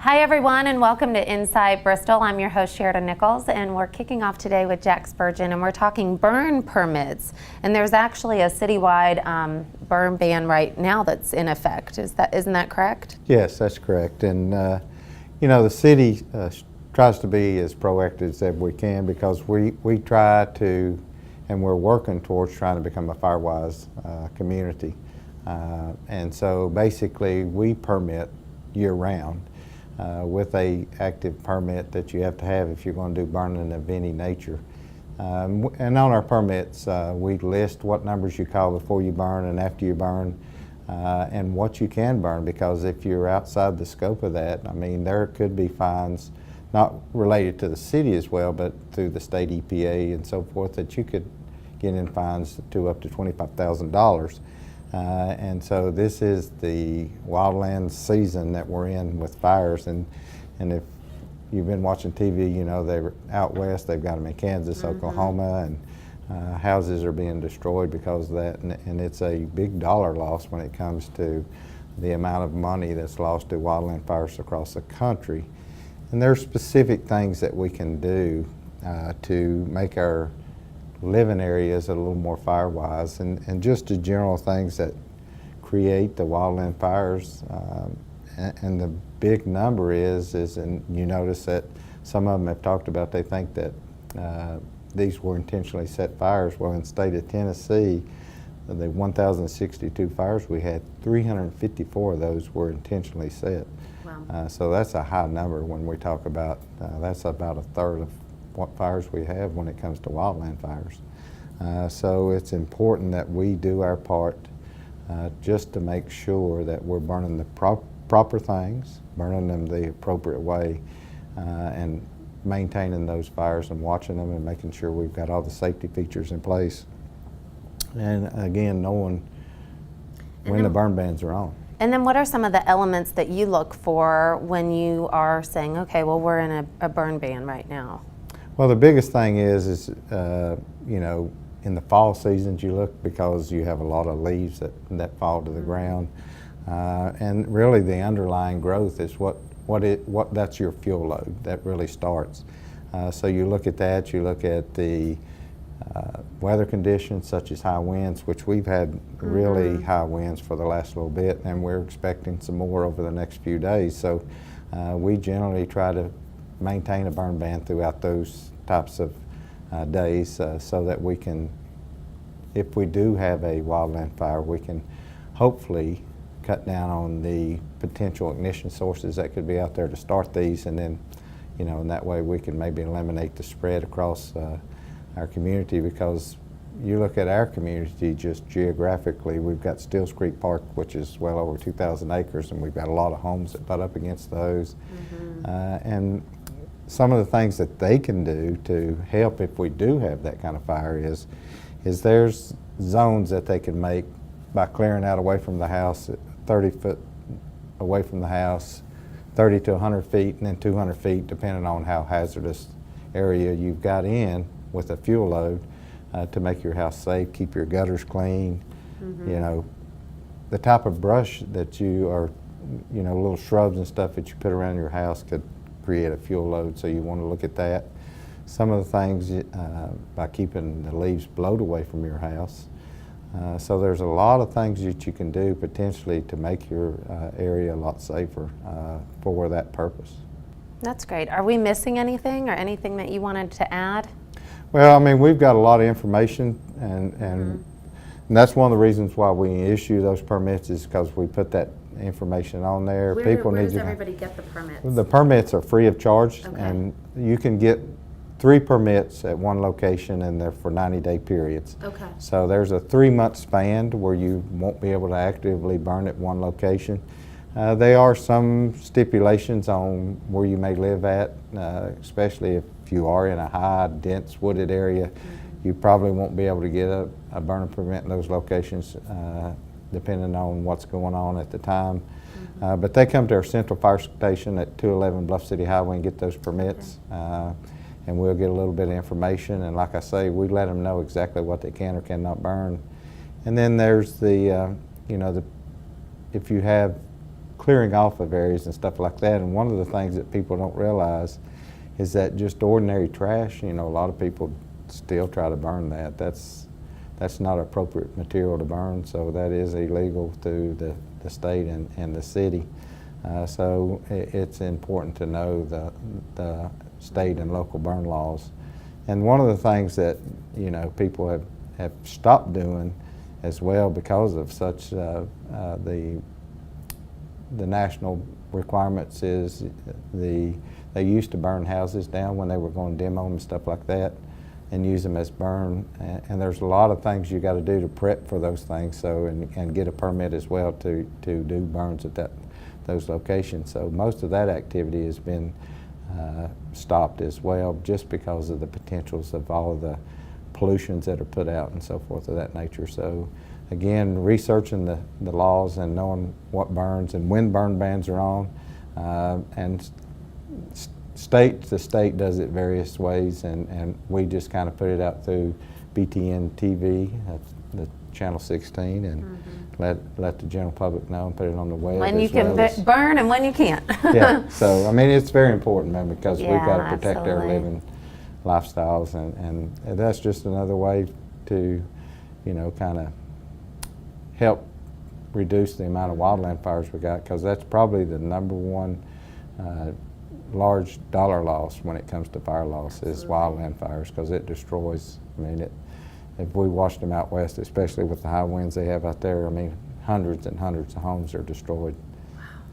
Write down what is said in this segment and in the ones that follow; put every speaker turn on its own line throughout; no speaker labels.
Hi everyone, and welcome to Inside Bristol. I'm your host Sheridan Nichols, and we're kicking off today with Jack Spurgeon, and we're talking burn permits. And there's actually a citywide burn ban right now that's in effect. Isn't that correct?
Yes, that's correct. And the city tries to be as proactive as we can, because we try to, and we're working towards trying to become a fire-wise community. And so basically we permit year-round. With a active permit that you have to have if you're going to do burning of any nature. And on our permits, we list what numbers you call before you burn and after you burn, and what you can burn, because if you're outside the scope of that, I mean, there could be fines, not related to the city as well, but through the state EPA and so forth, that you could get in fines to up to $25,000. And so this is the wildland season that we're in with fires, and if you've been watching TV, you know they're out west. They've got them in Kansas, Oklahoma, and houses are being destroyed because of that, and it's a big dollar loss when it comes to the amount of money that's lost to wildland fires across the country. And there are specific things that we can do to make our living areas a little more fire-wise, and just the general things that create the wildland fires. And the big number is, and you notice that some of them have talked about, they think that these were intentionally set fires. Well, in the state of Tennessee, the 1,062 fires we had, 354 of those were intentionally set. Wow. So that's a high number when we talk about, that's about a third of what fires we have when it comes to wildland fires. So it's important that we do our part just to make sure that we're burning the proper things, burning them the appropriate way, and maintaining those fires and watching them and making sure we've got all the safety features in place. And again, knowing when the burn bans are on.
And then what are some of the elements that you look for when you are saying, okay, well, we're in a burn ban right now?
Well, the biggest thing is in the fall seasons you look, because you have a lot of leaves that fall to the ground, and really the underlying growth is what that's your fuel load that really starts. So you look at that. You look at the weather conditions such as high winds, which we've had really high winds for the last little bit, and we're expecting some more over the next few days. So we generally try to maintain a burn ban throughout those types of days, so that we can, if we do have a wildland fire, we can hopefully cut down on the potential ignition sources that could be out there to start these, and then, in that way we can maybe eliminate the spread across our community. Because you look at our community just geographically, we've got Stills Creek Park, which is well over 2,000 acres, and we've got a lot of homes that butt up against those. And some of the things that they can do to help if we do have that kind of fire is there's zones that they can make by clearing out away from the house, 30 foot away from the house, 30 to 100 feet, and then 200 feet, depending on how hazardous area you've got in with a fuel load, to make your house safe, keep your gutters clean. The type of brush that you are, little shrubs and stuff that you put around your house could create a fuel load, so you want to look at that. Some of the things by keeping the leaves blowed away from your house. So there's a lot of things that you can do potentially to make your area a lot safer for that purpose.
That's great. Are we missing anything, or anything that you wanted to add?
Well, I mean, we've got a lot of information, and that's one of the reasons why we issue those permits, is because we put that information on there.
Where does everybody get the permits?
The permits are free of charge,
okay.
And you can get 3 permits at one location, and they're for 90-day periods.
Okay.
So there's a 3-month span where you won't be able to actively burn at one location. There are some stipulations on where you may live at, especially if you are in a high, dense, wooded area. You probably won't be able to get a burning permit in those locations, depending on what's going on at the time. But they come to our central fire station at 211 Bluff City Highway and get those permits. And we'll get a little bit of information, and like I say, we let them know exactly what they can or cannot burn. And then there's the, if you have clearing off of areas and stuff like that. And one of the things that people don't realize is that just ordinary trash, a lot of people still try to burn that. That's not appropriate material to burn, so that is illegal through the state and the city. So it's important to know the state and local burn laws. And one of the things that people have stopped doing as well because of such the national requirements is they used to burn houses down when they were going to demo them and stuff like that, and use them as burn. And there's a lot of things you got to do to prep for those things. So and get a permit as well to do burns at those locations. So most of that activity has been stopped as well, just because of the potentials of all of the pollutions that are put out and so forth of that nature. So again, researching the laws and knowing what burns and when burn bans are on, and state to state does it various ways, and we just kind of put it out through BTN TV, the Channel 16, and let the general public know and put it on the web.
When you can burn and when you can't.
Yeah, so I mean it's very important, man, because we've got to protect our
absolutely.
living lifestyles, and that's just another way to, kind of help reduce the amount of wildland fires we got, because that's probably the number one large dollar loss when it comes to fire loss is wildland fires, because it destroys. I mean, if we watched them out west, especially with the high winds they have out there, I mean, hundreds and hundreds of homes are destroyed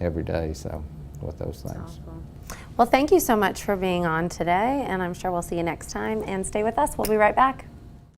every day. So with those things.
Well, thank you so much for being on today, and I'm sure we'll see you next time. And stay with us. We'll be right back.